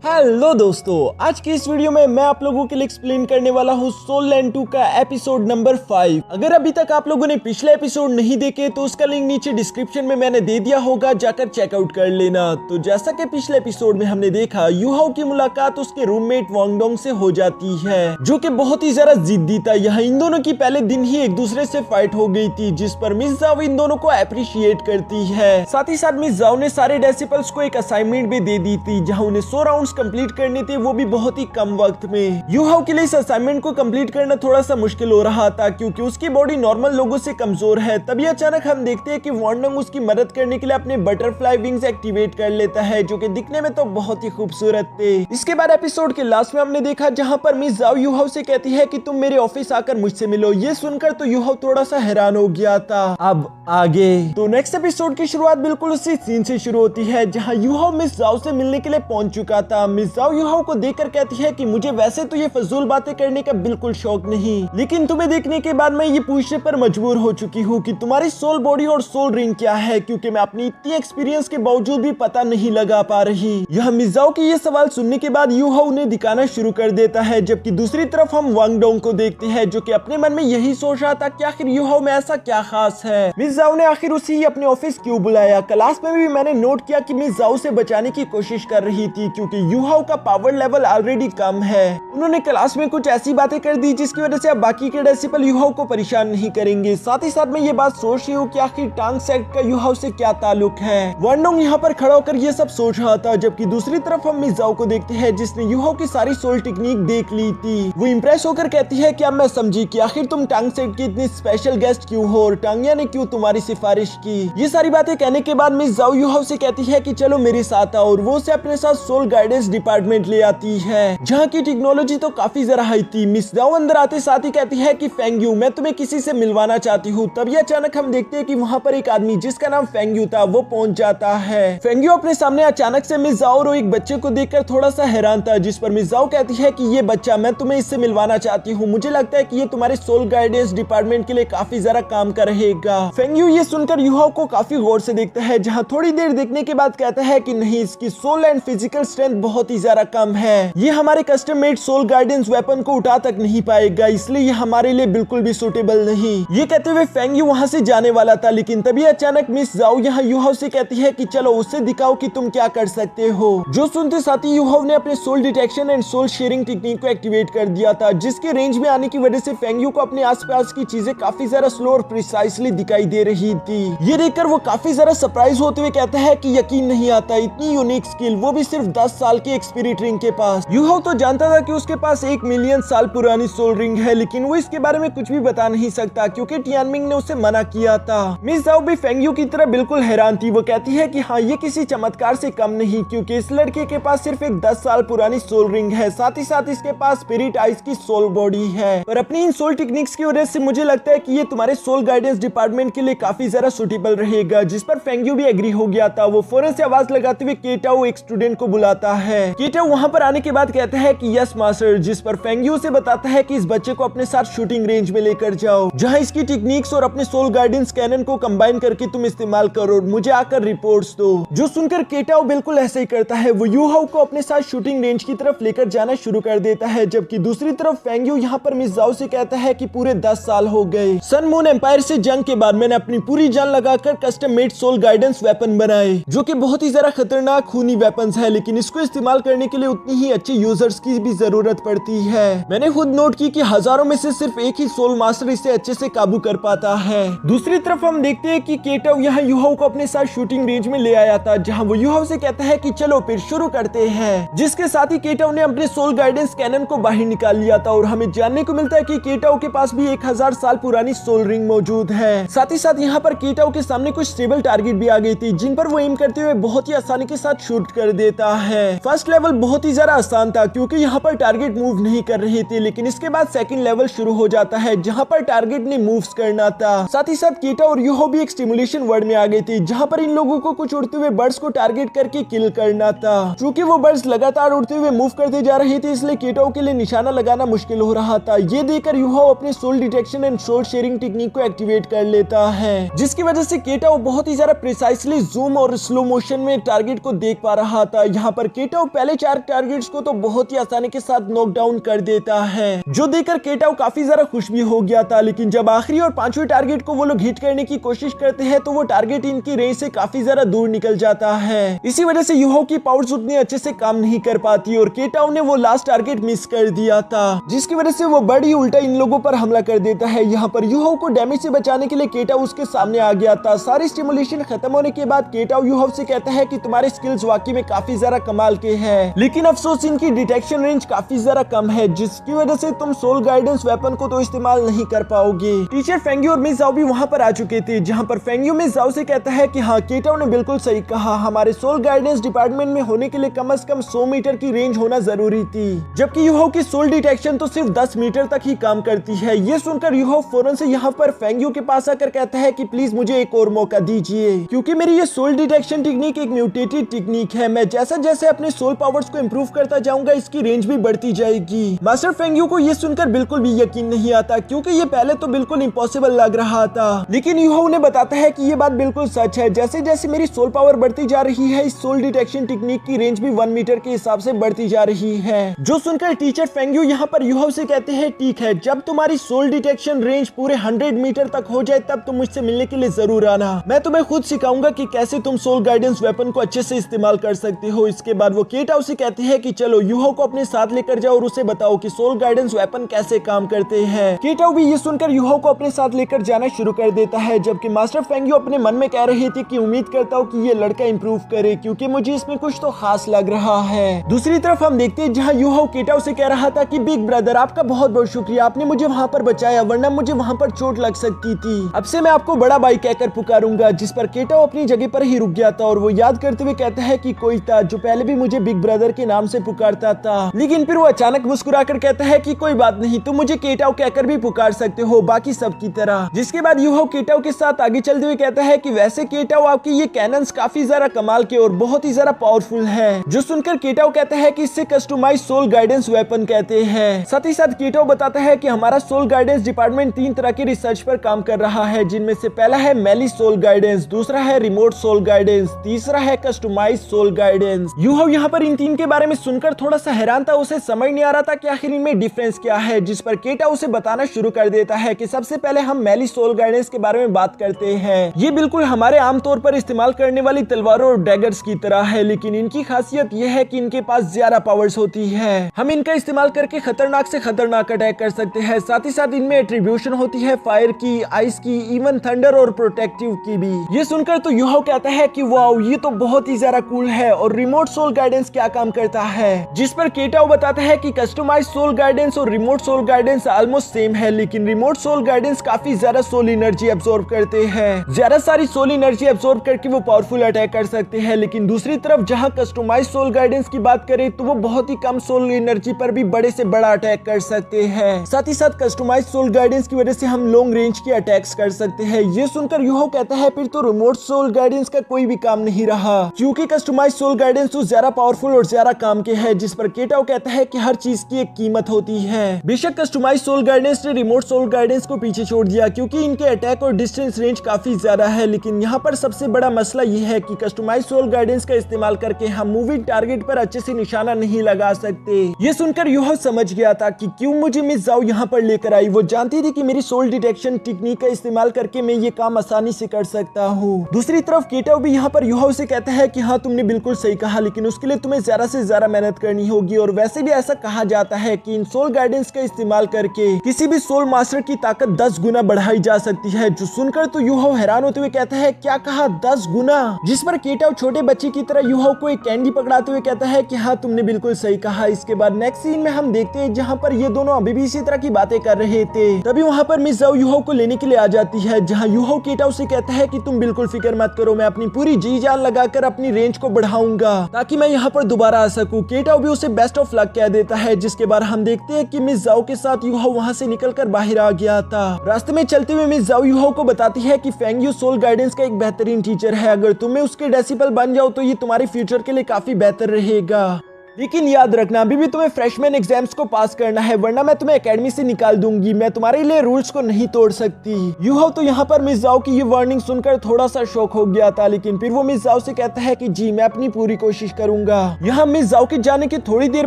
Hello दोस्तों, आज की इस वीडियो में मैं आप लोगों के लिए एक्सप्लेन करने वाला हूँ सोल लैंड 2 का एपिसोड नंबर 5। अगर अभी तक आप लोगों ने पिछले एपिसोड नहीं देखे तो उसका लिंक नीचे डिस्क्रिप्शन में मैंने दे दिया होगा, जाकर चेकआउट कर लेना। तो जैसा कि पिछले एपिसोड में हमने देखा, यूहाओ की मुलाकात उसके रूममेट वांगडोंग से हो जाती है, जो कि बहुत ही ज्यादा जिद्दी था। यहाँ इन दोनों की पहले दिन ही एक दूसरे से फाइट हो गई थी, जिस पर मिस जाओ इन दोनों को अप्रिशिएट करती है। साथ ही साथ मिस जाओ ने सारे डेसिपल्स को एक असाइनमेंट भी दे दी थी, जहाँ उन्हें 100 राउंड कंप्लीट करने थे, वो भी बहुत ही कम वक्त में। यूहाओ के लिए इस असाइनमेंट को कंप्लीट करना थोड़ा सा मुश्किल हो रहा था, क्योंकि उसकी बॉडी नॉर्मल लोगों से कमजोर है। तभी अचानक हम देखते हैं कि वांगडोंग उसकी मदद करने के लिए अपने बटरफ्लाई विंग्स एक्टिवेट कर लेता है, जो कि दिखने में तो बहुत ही खूबसूरत थे। इसके बाद एपिसोड के लास्ट में हमने देखा जहां पर मिस जाओ यूहाओ से कहती है कि तुम मेरे ऑफिस आकर मुझसे मिलो। ये सुनकर तो यूहाओ थोड़ा सा हैरान हो गया था। अब आगे तो नेक्स्ट एपिसोड की शुरुआत बिल्कुल उसी सीन से शुरू होती है, जहां यूहाओ मिस जाओ से मिलने के लिए पहुंच चुका था। मिस जाओ यूहाओ को देखकर कहती है कि मुझे वैसे तो ये फजूल बातें करने का बिल्कुल शौक नहीं, लेकिन तुम्हें देखने के बाद मैं ये पूछने पर मजबूर हो चुकी हूँ कि तुम्हारी सोल बॉडी और सोल रिंग क्या है, क्योंकि मैं अपनी इतनी एक्सपीरियंस के बावजूद भी पता नहीं लगा पा रही। यह मिस जाओ की ये सवाल सुनने के बाद यूहाओ उन्हें दिखाना शुरू कर देता है, जबकि दूसरी तरफ हम वांगडोंग को देखते हैं, जो कि अपने मन में यही सोच रहा था कि आखिर यूहाओ में ऐसा क्या खास है। मिस जाओ ने आखिर उसे ही अपने ऑफिस क्यों बुलाया। क्लास में भी मैंने नोट किया कि मिस जाओ से बचाने की कोशिश कर रही थी, क्योंकि यूहाओ का पावर लेवल ऑलरेडी कम है। उन्होंने क्लास में कुछ ऐसी बातें कर दी जिसकी वजह से अब बाकी के डेसिपल यूहाओ को परेशान नहीं करेंगे। साथ ही साथ मैं ये बात सोच रही हूँ कि आखिर टांग सेट का यूहाओ से क्या ताल्लुक है। वांगडोंग यहाँ पर खड़ा होकर ये सब सोच रहा था, जबकि दूसरी तरफ हम मिस जाओ को देखते हैं, जिसने यूहाओ की सारी सोल टेक्निक देख ली थी। वो इम्प्रेस होकर कहती है कि अब मैं समझी कि आखिर तुम टांग सेट की इतनी स्पेशल गेस्ट क्यों हो और टांगिया ने क्यों तुम्हारी सिफारिश की। ये सारी बातें कहने के बाद मिस जाओ यूहाओ से कहती है कि चलो मेरे साथ आओ, और वो उसे अपने साथ सोल गाइडेंस डिपार्टमेंट ले आती है, जहाँ की टेक्नोलॉजी तो काफी जरा हाई थी। मिस जाओ अंदर आते साथ ही कहती है कि फेंगयू, मैं तुम्हें किसी से मिलवाना चाहती हूँ। तभी अचानक हम देखते हैं कि वहाँ पर एक आदमी जिसका नाम फेंगयू था वो पहुंच जाता है। फेंगयू अपने सामने अचानक से मिस जाओ और एक बच्चे को देखकर थोड़ा सा हैरान था, जिस पर मिस जाओ कहती है कि ये बच्चा, मैं तुम्हें इससे मिलवाना चाहती हूँ। मुझे लगता है कि ये तुम्हारे सोल गाइडेंस डिपार्टमेंट के लिए काफी जरा काम का रहेगा। फेंगयू ये सुनकर यूहाओ को काफी गौर से देखता है, जहाँ थोड़ी देर देखने के बाद कहता है कि नहीं, इसकी सोल एंड फिजिकल स्ट्रेंथ बहुत ही ज्यादा कम है। ये हमारे custom made soul guidance weapon को उठा तक नहीं पाएगा, इसलिए ये हमारे लिए बिल्कुल भी सूटेबल नहीं। ये कहते हुए फेंगयू वहां से जाने वाला था, लेकिन तभी अचानक मिस जाओ यहाँ यूहाओ से कहती है कि चलो उससे दिखाओ कि तुम क्या कर सकते हो। जो सुनते साथ ही यूहाओ ने अपने soul detection and soul sharing technique को एक्टिवेट कर दिया था, जिसके रेंज में आने की वजह से फेंगयू को अपने आसपास की चीजें काफी ज्यादा स्लो और प्रिसाइसली दिखाई दे रही थी। ये देखकर वो काफी ज्यादा सरप्राइज होते हुए कहता है कि यकीन नहीं आता, इतनी यूनिक स्किल, वो भी सिर्फ 10 साल की एक स्पिरिट रिंग के पास। यूहाओ तो जानता था कि उसके पास 1 मिलियन साल पुरानी सोल रिंग है, लेकिन वो इसके बारे में कुछ भी बता नहीं सकता, क्योंकि टियानमिंग ने उसे मना किया था। मिस जाओ भी फेंगयू की तरह बिल्कुल हैरान थी। वो कहती है कि हाँ, ये किसी चमत्कार से कम नहीं, क्योंकि इस लड़के के पास सिर्फ एक 10 साल पुरानी सोल रिंग है, साथ ही साथ इसके पास स्पिरिट आइज की सोल बॉडी है। और अपनी इन सोल टेक्निक्स की वजह से मुझे लगता है कि ये तुम्हारे सोल गाइडेंस डिपार्टमेंट के लिए काफी ज्यादा सूटेबल रहेगा, जिस पर फेंगयू भी एग्री हो गया था। वो फौरन से आवाज लगाते हुए केटाओ एक स्टूडेंट को बुलाता है। केटाओ वहां पर आने के बाद कहता है कि यस मास्टर, जिस पर फेंगयू से बताता है कि इस बच्चे को अपने साथ शूटिंग रेंज में लेकर जाओ, जहां इसकी टेक्निक्स और अपने सोल गाइडेंस कैनन को कंबाइन करके तुम इस्तेमाल करो और मुझे आकर रिपोर्ट्स दो। जो सुनकर केटाओ बिल्कुल ऐसे ही करता है। वो यूहाओ को अपने साथ शूटिंग रेंज की तरफ लेकर जाना शुरू कर देता है, जबकि दूसरी तरफ फेंगयू यहाँ पर मिस जाओ से कहता है कि पूरे 10 साल हो गए सन मून एम्पायर से जंग के बाद मैंने अपनी पूरी जान लगाकर custom made soul guidance weapon बनाए, जो कि बहुत ही ज्यादा खतरनाक खूनी वेपन्स है, लेकिन इसको इस्तेमाल करने के लिए उतनी ही अच्छे यूजर्स की भी जरूरत पड़ती है। मैंने खुद नोट की कि हजारों में से सिर्फ एक ही सोल मास्टर इसे अच्छे से काबू कर पाता है। दूसरी तरफ हम देखते हैं कि केटाओ यहाँ यूहाओ को अपने साथ शूटिंग रेंज में ले आया था, जहाँ वो यूहाओ से कहता है कि चलो फिर शुरू करते हैं, जिसके साथ ही केटाओ ने अपने सोल गाइडेंस कैनन को बाहर निकाल लिया था। और हमें जानने को मिलता है कि केटाओ के पास भी 1000 साल पुरानी सोल रिंग मौजूद है। साथ ही साथ यहाँ पर केटाओ के सामने कुछ स्टेबल टारगेट भी आ गई थी, जिन पर वो एम करते हुए बहुत ही आसानी के साथ शूट कर देता है। फर्स्ट लेवल बहुत ही ज्यादा आसान था, क्योंकि यहाँ पर टारगेट मूव नहीं कर रहे थे, लेकिन इसके बाद सेकंड लेवल शुरू हो जाता है, जहाँ पर टारगेट ने मूव्स करना था। साथ ही साथ केटा और यूहाओ भी एक स्टिमुलेशन वर्ल्ड में आ गई थी, जहाँ पर इन लोगों को कुछ उड़ते हुए बर्ड्स को टारगेट करके किल करना था। चूंकि वो बर्ड्स लगातार उड़ते हुए मूव करते जा रहे थे, इसलिए केटाओ के लिए निशाना लगाना मुश्किल हो रहा था। ये देखकर यूहाओ अपने soul detection and soul sharing technique को एक्टिवेट कर लेता है, जिसकी वजह से केटाओ बहुत ही ज्यादा प्रिसाइसली जूम और स्लो मोशन में टारगेट को देख पा रहा था। यहाँ पर केटा केटाओ पहले 4 टारगेट्स को तो बहुत ही आसानी के साथ नॉकडाउन कर देता है, जो देखकर केटाओ काफी ज्यादा खुश भी हो गया था। लेकिन जब आखिरी और 5वें टारगेट को वो लोग हिट करने की कोशिश करते हैं तो वो टारगेट इनकी रेंज से काफी ज्यादा दूर निकल जाता है। इसी वजह से यूहो की पावर्स उतनी अच्छे से काम नहीं कर पाती और केटाओ ने वो लास्ट टारगेट मिस कर दिया था, जिसकी वजह से वो बड़ी उल्टा इन लोगों पर हमला कर देता है। यहाँ पर यूहो को डैमेज से बचाने के लिए केटाओ उसके सामने आ गया था। सारी स्टिमुलेशन खत्म होने के बाद केटाओ यूहो से कहता है कि तुम्हारे स्किल्स वाकई में काफी ज्यादा कमाल के हैं, लेकिन अफसोस इनकी डिटेक्शन रेंज काफी ज्यादा कम है, जिसकी वजह से तुम सोल गाइडेंस वेपन को तो इस्तेमाल नहीं कर पाओगे। टीचर फेंग्यू और मिस जाओ भी वहाँ पर आ चुके थे, जहाँ पर फेंग्यू मिस जाओ से कहता है कि हाँ, केटाओ ने बिल्कुल सही कहा, हमारे सोल गाइडेंस डिपार्टमेंट में होने के लिए कम से कम 100 मीटर की रेंज होना जरूरी थी, जबकि यूहो की सोल डिटेक्शन तो सिर्फ 10 मीटर तक ही काम करती है। ये सुनकर यूहो फौरन से यहाँ पर फेंग्यू के पास आकर कहता है कि प्लीज मुझे एक और मौका दीजिए, क्योंकि मेरी ये सोल डिटेक्शन टेक्निक एक म्यूटेटेड टेक्निक है। मैं जैसे जैसे अपने सोल पावर्स को इंप्रूव करता जाऊंगा इसकी रेंज भी बढ़ती जाएगी। मास्टर फेंग्यू को ये सुनकर बिल्कुल भी यकीन नहीं आता, क्योंकि ये पहले तो बिल्कुल इम्पॉसिबल लग रहा था, लेकिन यूहो उन्हें बताता है कि ये बात बिल्कुल सच है। जैसे जैसे मेरी सोल पावर बढ़ती जा रही है, इस सोल डिटेक्शन टेक्निक की रेंज भी 1 मीटर के हिसाब से बढ़ती जा रही है। जो सुनकर टीचर फेंग्यू यहाँ पर यूहो से कहते हैं, ठीक है, जब तुम्हारी सोल डिटेक्शन रेंज पूरे 100 मीटर तक हो जाए तब तुम मुझसे मिलने के लिए जरूर आना। मैं तुम्हें खुद सिखाऊंगा कि कैसे तुम सोल गाइडेंस वेपन को अच्छे से इस्तेमाल कर सकते हो। इसके बाद वो केटाओ से कहते हैं कि चलो यूहो को अपने साथ लेकर जाओ और उसे बताओ कि सोल गाइडेंस वेपन कैसे काम करते हैं। केटाओ भी ये सुनकर यूहो को अपने साथ लेकर जाना शुरू कर देता है, जबकि मास्टर फेंग्यू अपने मन में कह रहे थे कि उम्मीद करता हूँ कि ये लड़का इंप्रूव करे, क्योंकि मुझे इसमें कुछ तो खास लग रहा है। दूसरी तरफ हम देखते हैं जहाँ यूहो केटाओ से कह रहा था कि बिग ब्रदर आपका बहुत बहुत शुक्रिया, आपने मुझे वहाँ पर बचाया, वरना मुझे वहाँ पर चोट लग सकती थी। अब से मैं आपको बड़ा भाई कहकर पुकारूंगा। जिस पर केटाओ अपनी जगह पर ही रुक गया था और वो याद करते हुए कहता है कि कोई था जो पहले भी मुझे बिग ब्रदर के नाम से पुकारता था, लेकिन फिर वो अचानक मुस्कुराकर कहता है कि कोई बात नहीं, तुम मुझे केटाओ कहकर भी पुकार सकते हो, बाकी सब की तरह। जिसके बाद यूहो केटाओ के साथ आगे चलते हुए कहता है कि वैसे केटाओ आपकी ये कैनन्स काफी ज्यादा कमाल के और बहुत ही ज्यादा पावरफुल है। जो सुनकर केटाओ कहता है कि इससे कस्टमाइज सोल गाइडेंस वेपन कहते हैं। साथ ही साथ केटाओ बताता है कि हमारा सोल गाइडेंस डिपार्टमेंट 3 तरह के रिसर्च पर काम कर रहा है, जिनमें से पहला है मेली सोल गाइडेंस, दूसरा है रिमोट सोल गाइडेंस, तीसरा है कस्टमाइज सोल गाइडेंस। यूहो यहाँ पर इन 3 के बारे में सुनकर थोड़ा सा हैरान था, उसे समझ नहीं आ रहा था कि आखिर इनमें डिफरेंस क्या है। जिस पर केटाओ उसे बताना शुरू कर देता है कि सबसे पहले हम मेली सोल गाइडेंस के बारे में बात करते हैं। ये बिल्कुल हमारे आमतौर पर इस्तेमाल करने वाली तलवारों और डैगर्स की तरह है, लेकिन इनकी खासियत यह है कि इनके पास ज्यादा पावर्स होती है। हम इनका इस्तेमाल करके खतरनाक से खतरनाक अटैक कर सकते हैं। साथ ही साथ इनमें एट्रीब्यूशन होती है फायर की, आइस की, इवन थंडर और प्रोटेक्टिव की भी। ये सुनकर तो यूहो कहता है कि वाओ, ये तो बहुत ही ज्यादा कूल है। और रिमोट सोल गाइडेंस क्या काम करता है? जिस पर केटाओ बताता है कि कस्टमाइज सोल गाइडेंस और remote soul guidance almost same है, लेकिन रिमोट सोल गाइडेंस काफी ज्यादा सोल एनर्जी एब्सॉर्ब करते हैं। ज्यादा सारी सोल एनर्जी एब्सॉर्ब करके वो पावरफुल अटैक कर सकते हैं। लेकिन दूसरी तरफ जहां कस्टमाइज सोल गाइडेंस की बात करें तो वो बहुत ही कम सोल एनर्जी पर भी बड़े से बड़ा अटैक कर सकते हैं। साथ ही साथ कस्टमाइज सोल गाइडेंस की वजह से हम लॉन्ग रेंज के अटैक्स कर सकते हैं। ये सुनकर यूहो कहता है फिर तो रिमोट सोल गाइडेंस का कोई भी काम नहीं रहा, क्योंकि कस्टमाइज सोल गाइडेंस तो ज्यादा पावरफुल और ज्यादा काम के है। जिस पर केटाओ कहता है कि हर चीज की एक कीमत होती है। बेशक कस्टमाइज सोल गाइडेंस ने रिमोट सोल गाइडेंस को पीछे छोड़ दिया, क्योंकि इनके अटैक और डिस्टेंस रेंज काफी ज्यादा है, लेकिन यहाँ पर सबसे बड़ा मसला ये है कि कस्टमाइज सोल गाइडेंस का इस्तेमाल करके हम मूविंग टारगेट पर अच्छे से निशाना नहीं लगा सकते। ये सुनकर यूहो समझ गया था कि क्यों मुझे मिस जाओ यहाँ पर लेकर आई। वो जानती थी कि मेरी सोल डिटेक्शन टेक्निक का इस्तेमाल करके मैं ये काम आसानी से कर सकता हूँ। दूसरी तरफ केटाओ भी यहाँ पर यूहो से कहता है कि हाँ, तुमने बिल्कुल सही कहा, लेकिन उसके लिए तुम्हें ज्यादा से ज्यादा मेहनत करनी होगी। और वैसे भी ऐसा कहा जाता है कि इन सोल गाइडेंस का इस्तेमाल करके किसी भी सोल मास्टर की ताकत 10 गुना बढ़ाई जा सकती है। जो सुनकर तो यूहो हैरान होते हुए कहता है, क्या कहा 10 गुना? जिस पर केटाओ छोटे बच्चे की तरह यूहो को एक कैंडी पकड़ाते हुए कहता है कि हाँ, तुमने बिल्कुल सही कहा। इसके बाद नेक्स्ट सीन में हम देखते हैं जहाँ पर ये दोनों अभी भी इसी तरह की बातें कर रहे थे। तभी वहाँ पर मिस जाओ यूहो को लेने के लिए आ जाती है, जहाँ यूहो केटाओ से कहता है कि तुम बिल्कुल फिक्र मत करो, मैं अपनी पूरी जी जान लगाकर अपनी रेंज को बढ़ाऊंगा ताकि मैं यहाँ पर दोबारा आ सकूं। केटाओ भी उसे बेस्ट ऑफ लक कह देता है। जिसके बाद हम देखते हैं कि मिस जाओ के साथ यूहो वहाँ से निकलकर बाहर आ गया था। रास्ते में चलते हुए मिस जाओ यूहो को बताती है कि फेंग्यू सोल गाइडेंस का एक बेहतरीन टीचर है, अगर तुम्हें उसके डेसिबल बन जाओ तो ये तुम्हारे फ्यूचर के लिए काफी बेहतर रहेगा। लेकिन याद रखना अभी भी तुम्हें फ्रेशमैन एग्जाम्स को पास करना है, वरना मैं तुम्हें एकेडमी से निकाल दूंगी। मैं तुम्हारे लिए रूल्स को नहीं तोड़ सकती। यूहाओ तो यहाँ पर मिस जाओ की ये वार्निंग सुनकर थोड़ा सा शॉक हो गया था, लेकिन फिर वो मिस जाओ से कहता है कि जी मैं अपनी पूरी कोशिश करूंगा। यहाँ मिस जाओ के जाने के थोड़ी देर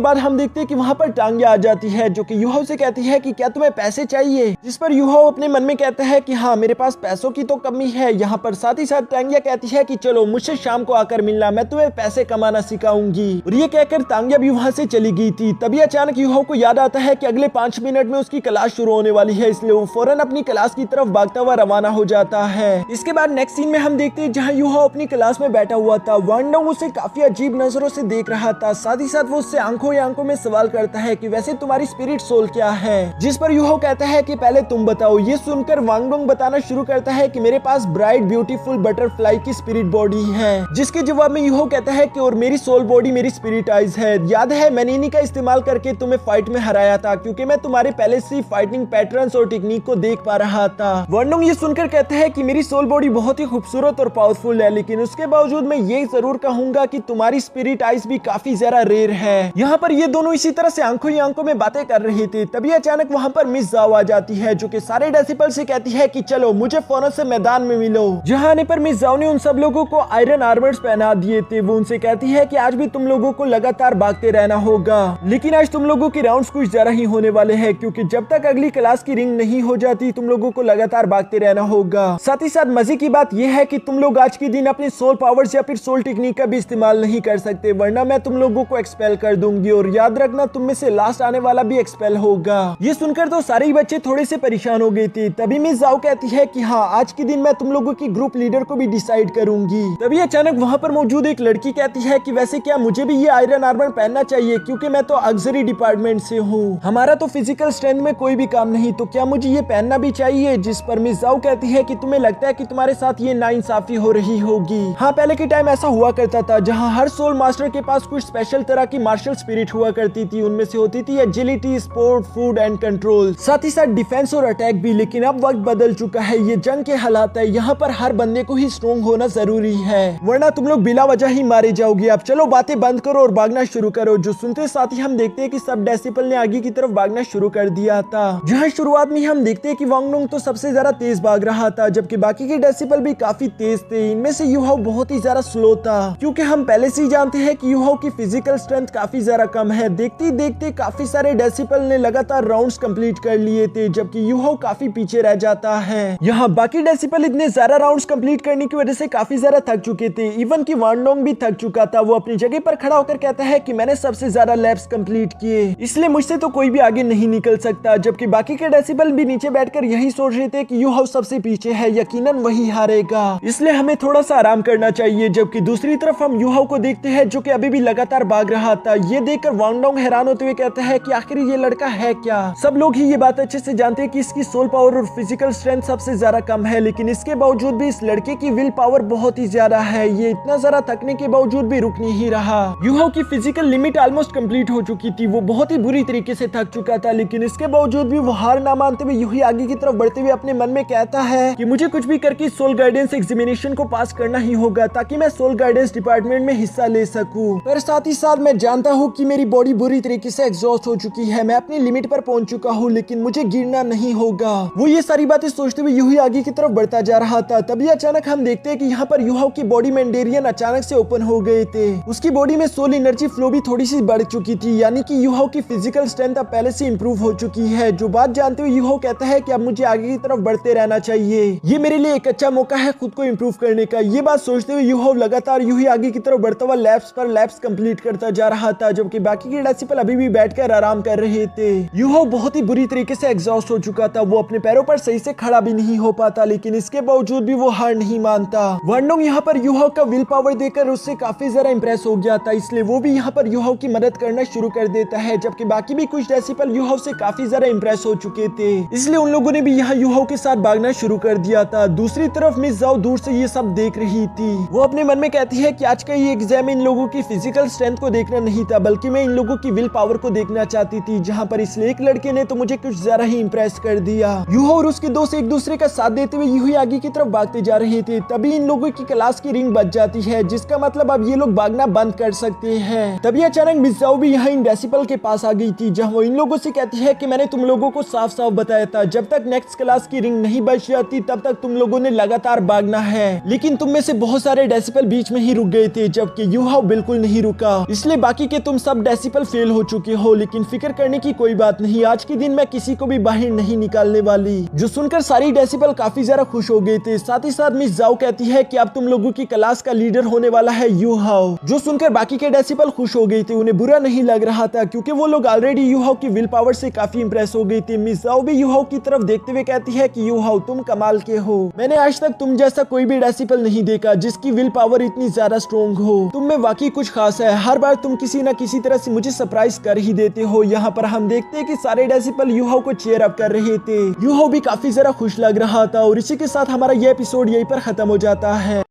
बाद हम देखते हैं कि वहाँ पर टांगिया आ जाती है, जो कि यूहाओ से कहती है कि क्या तुम्हें पैसे चाहिए, जिस पर यूहाओ अपने मन में कहता है कि हाँ मेरे पास पैसों की तो कमी है। यहाँ पर साथ ही साथ टांगिया कहती है कि चलो मुझसे शाम को आकर मिलना, मैं तुम्हें पैसे कमाना सिखाऊंगी। और ये कहकर टांगिया भी वहाँ से चली गई थी। तभी अचानक यूहाओ को याद आता है कि अगले 5 मिनट में उसकी क्लास शुरू होने वाली है, इसलिए वो फौरन अपनी क्लास की तरफ भागता हुआ रवाना हो जाता है। इसके बाद नेक्स्ट सीन में हम देखते हैं जहाँ यूहाओ अपनी क्लास में बैठा हुआ था। वांडोंग उसे काफी अजीब नजरों से देख रहा था। साथ ही साथ वो उससे आंखों में सवाल करता है कि वैसे तुम्हारी स्पिरिट सोल क्या है, जिस पर यूहाओ कहता है कि पहले तुम बताओ। ये सुनकर वांगडोंग बताना शुरू करता है कि मेरे पास ब्राइट ब्यूटीफुल बटरफ्लाई की स्पिरिट बॉडी है, जिसके जवाब में यूहाओ कहता है कि और मेरी सोल बॉडी मेरी स्पिरिट आइज है। याद है मैंने इन्हीं का इस्तेमाल करके तुम्हें फाइट में हराया था, क्योंकि मैं तुम्हारे पहले से फाइटिंग पैटर्न्स और टेक्निक को देख पा रहा था। वांगडोंग ये सुनकर कहता है कि मेरी सोल बॉडी बहुत ही खूबसूरत और पावरफुल है, लेकिन उसके बावजूद मैं ये जरूर कहूंगा कि तुम्हारी स्पिरिट आइज भी काफी ज्यादा रेयर है। यहाँ पर ये दोनों इसी तरह से आंखों में बातें कर रहे थे। तभी अचानक वहाँ पर मिस जाओ आ जाती है, जो कि सारे डेसिबल से कहती है कि चलो मुझे फौरन से मैदान में मिलो। जहाँ आने पर मिस जाओ ने उन सब लोगों को आयरन आर्मर्स पहना दिए थे। वो उनसे कहती है कि आज भी तुम लोगों को लगातार भागते रहना होगा, लेकिन आज तुम लोगों के राउंड्स कुछ ज्यादा ही होने वाले हैं, क्योंकि जब तक अगली क्लास की रिंग नहीं हो जाती तुम लोगों को लगातार भागते रहना होगा। साथ ही साथ मजे की बात यह है कि तुम लोग आज के दिन अपने सोल पावर्स या फिर सोल टेक्निक का भी इस्तेमाल नहीं कर सकते, वरना मैं तुम लोगों को एक्सपेल कर दूंगी। और याद रखना तुम में से लास्ट आने वाला भी एक्सपेल होगा। ये सुनकर तो सारे ही बच्चे थोड़े से परेशान हो गए थे। तभी मिस जाओ कहती है कि हाँ आज के दिन मैं तुम लोगों की ग्रुप लीडर को भी डिसाइड करूंगी। तभी अचानक वहाँ पर मौजूद एक लड़की कहती है कि वैसे क्या मुझे भी ये आयरन आर्मर पहनना चाहिए, क्योंकि मैं तो ऑक्सिलरी डिपार्टमेंट से हूँ, हमारा तो फिजिकल स्ट्रेंथ में कोई भी काम नहीं, तो क्या मुझे ये पहनना भी चाहिए। जिस पर मिस जाओ कहती है कि तुम्हें लगता है कि तुम्हारे साथ ये नाइंसाफी हो रही होगी। हाँ पहले के टाइम ऐसा हुआ करता था, जहाँ हर सोल मास्टर के पास कुछ स्पेशल तरह की मार्शल स्पिरिट हुआ करती थी। उनमें से होती थी agility, sport, food and control, साथ ही साथ डिफेंस और अटैक भी। लेकिन अब वक्त बदल चुका है, ये जंग के हालात है, यहाँ पर हर बंदे को ही स्ट्रॉन्ग होना जरूरी है, वरना तुम लोग बिला वजह ही मारे जाओगे। अब चलो बातें बंद करो और भागना शुरू करो। जो सुनते साथ ही हम देखते हैं कि सब डेसिबल ने आगे की तरफ भागना शुरू कर दिया था। जहाँ शुरुआत में हम देखते हैं कि वांगडोंग तो सबसे ज्यादा तेज भाग रहा था, जबकि बाकी के डेसिबल भी काफी तेज थे। इनमें से यूहाओ बहुत ही ज्यादा स्लो था, क्योंकि हम पहले से ही जानते हैं कि यूहाओ की फिजिकल स्ट्रेंथ काफी ज्यादा कम है। देखते देखते काफी सारे डेसिबल ने लगातार राउंड्स कंप्लीट कर लिए थे, जबकि यूहाओ काफी पीछे रह जाता है। यहाँ बाकी डेसिबल इतने ज्यादा राउंड्स कंप्लीट करने की वजह से काफी ज्यादा थक चुके थे। इवन कि वांगडोंग भी थक चुका था। वो अपनी जगह पर खड़ा होकर कहता है कि मैंने सबसे ज्यादा लैप्स कंप्लीट किए, इसलिए मुझसे तो कोई भी आगे नहीं निकल सकता। जबकि बाकी के डेसिबल भी नीचे बैठकर यही सोच रहे थे कि यूहाओ सबसे पीछे है, यकीनन वही हारेगा, इसलिए हमें थोड़ा सा आराम करना चाहिए। जबकि दूसरी तरफ हम यूहाओ को देखते हैं, जो कि अभी भी लगातार भाग रहा था। ये देखकर वांगडोंग हैरान होते हुए कहता है कि आखिर ये लड़का है क्या। सब लोग ही ये बात अच्छे से जानते हैं कि इसकी सोल पावर और फिजिकल स्ट्रेंथ सबसे ज्यादा कम है, लेकिन इसके बावजूद भी इस लड़के की विल पावर बहुत ही ज्यादा है। ये इतना ज्यादा थकने के बावजूद भी रुक नहीं रहा। यूहाओ की फिजिकल लिमिट ऑलमोस्ट कंप्लीट हो चुकी थी। वो बहुत ही बुरी तरीके से थक चुका था, लेकिन इसके बावजूद भी वो हार ना मानते हुए यूं ही आगे की तरफ बढ़ते हुए अपने मन में कहता है कि मुझे कुछ भी करके सोल गाइडेंस एग्जामिनेशन को पास करना ही होगा, ताकि मैं सोल गाइडेंस डिपार्टमेंट में हिस्सा ले सकूं। पर साथ ही साथ मैं जानता हूँ कि मेरी बॉडी बुरी तरीके से एग्जॉस्ट हो चुकी है, मैं अपनी लिमिट पर पहुंच चुका हूँ, लेकिन मुझे गिरना नहीं होगा। वो ये सारी बातें सोचते हुए यूं ही आगे की तरफ बढ़ता जा रहा था। तभी अचानक हम देखते हैं कि यहाँ पर यूहाओ की बॉडी मेंडेरियन अचानक से ओपन हो गए थे। उसकी बॉडी में सोल एनर्जी फ्लो भी थोड़ी सी बढ़ चुकी थी, यानी कि यूहाओ की फिजिकल स्ट्रेंथ अब पहले से इंप्रूव हो चुकी है। जो बात जानते हुए यूहाओ कहता है कि अब मुझे आगे की तरफ बढ़ते रहना चाहिए, ये मेरे लिए एक अच्छा मौका है खुद को इंप्रूव करने का। ये बात सोचते हुए यूहाओ लगातार यूं ही आगे की तरफ बढ़ता हुआ लैप्स पर लैप्स कंप्लीट करता जा रहा था, जबकि बाकी के डेसिबल अभी भी बैठकर आराम कर रहे थे। यूहाओ बहुत ही बुरी तरीके से एग्जॉस्ट हो चुका था। वो अपने पैरों पर सही से खड़ा भी नहीं हो पाता, लेकिन इसके बावजूद भी वो हार नहीं मानता। वांगडोंग यहाँ पर यूहाओ का विल पावर देखकर उससे काफी ज्यादा इंप्रेस हो गया था, इसलिए वो भी यहाँ पर यूहाओ की मदद करना शुरू कर देता है। जबकि बाकी भी कुछ डेसिबल यूहाओ से काफी ज्यादा इंप्रेस हो चुके थे, इसलिए उन लोगों ने भी यहाँ यूहाओ के साथ भागना शुरू कर दिया था। दूसरी तरफ मिस जाओ दूर से ये सब देख रही थी। वो अपने मन में कहती है कि आज का ये एग्जाम इन लोगों की फिजिकल स्ट्रेंथ को देखना नहीं था, बल्कि मैं इन लोगों की विल पावर को देखना चाहती थी। जहाँ पर इसलिए एक लड़के ने तो मुझे कुछ ज्यादा ही इंप्रेस कर दिया। यूहाओ और उसके दोस्त एक दूसरे का साथ देते हुए यूं ही आगे की तरफ भागते जा रहे थे। तभी इन लोगों की क्लास की रिंग बज जाती है, जिसका मतलब अब ये लोग भागना बंद कर सकते हैं। तभी अचानक मिस जाओ भी यहाँ इन डेसिपल के पास आ गई थी, जहाँ वो इन लोगों से कहती है कि मैंने तुम लोगों को साफ साफ बताया था, जब तक नेक्स्ट क्लास की रिंग नहीं बच जाती तब तक तुम लोगों ने लगातार भागना है। लेकिन तुम में से बहुत सारे डेसिपल बीच में ही रुक गए थे, जबकि यूहाओ बिल्कुल नहीं रुका, इसलिए बाकी के तुम सब डेसिपल फेल हो चुके हो। लेकिन फिक्र करने की कोई बात नहीं, आज के दिन मैं किसी को भी बाहर नहीं निकालने वाली। जो सुनकर सारी डेसिपल काफी ज्यादा खुश हो गए थे। साथ ही साथ मिस जाओ कहती है कि अब तुम लोगों की क्लास का लीडर होने वाला है यूहाओ। जो सुनकर बाकी के डेसिपल खुश हो गए थे, उन्हें बुरा नहीं लग रहा था क्योंकि वो लोग ऑलरेडी यूहाओ की विल पावर से काफी इंप्रेस हो गई थी। मिस जाओ भी यूहाओ की तरफ देखते हुए कहती है कि यूहाओ तुम कमाल के हो, मैंने आज तक तुम जैसा कोई भी डेसिपल नहीं देखा जिसकी विल पावर इतनी ज्यादा स्ट्रॉन्ग हो। तुम में वाकई कुछ खास है, हर बार तुम किसी न किसी तरह से मुझे सरप्राइज कर ही देते हो। यहाँ पर हम देखते हैं कि सारे डेसिपल यूहाओ को चीयर अप कर रहे थे। यूहाओ भी काफी ज्यादा खुश लग रहा था और इसी के साथ हमारा ये एपिसोड यहीं पर खत्म हो जाता है।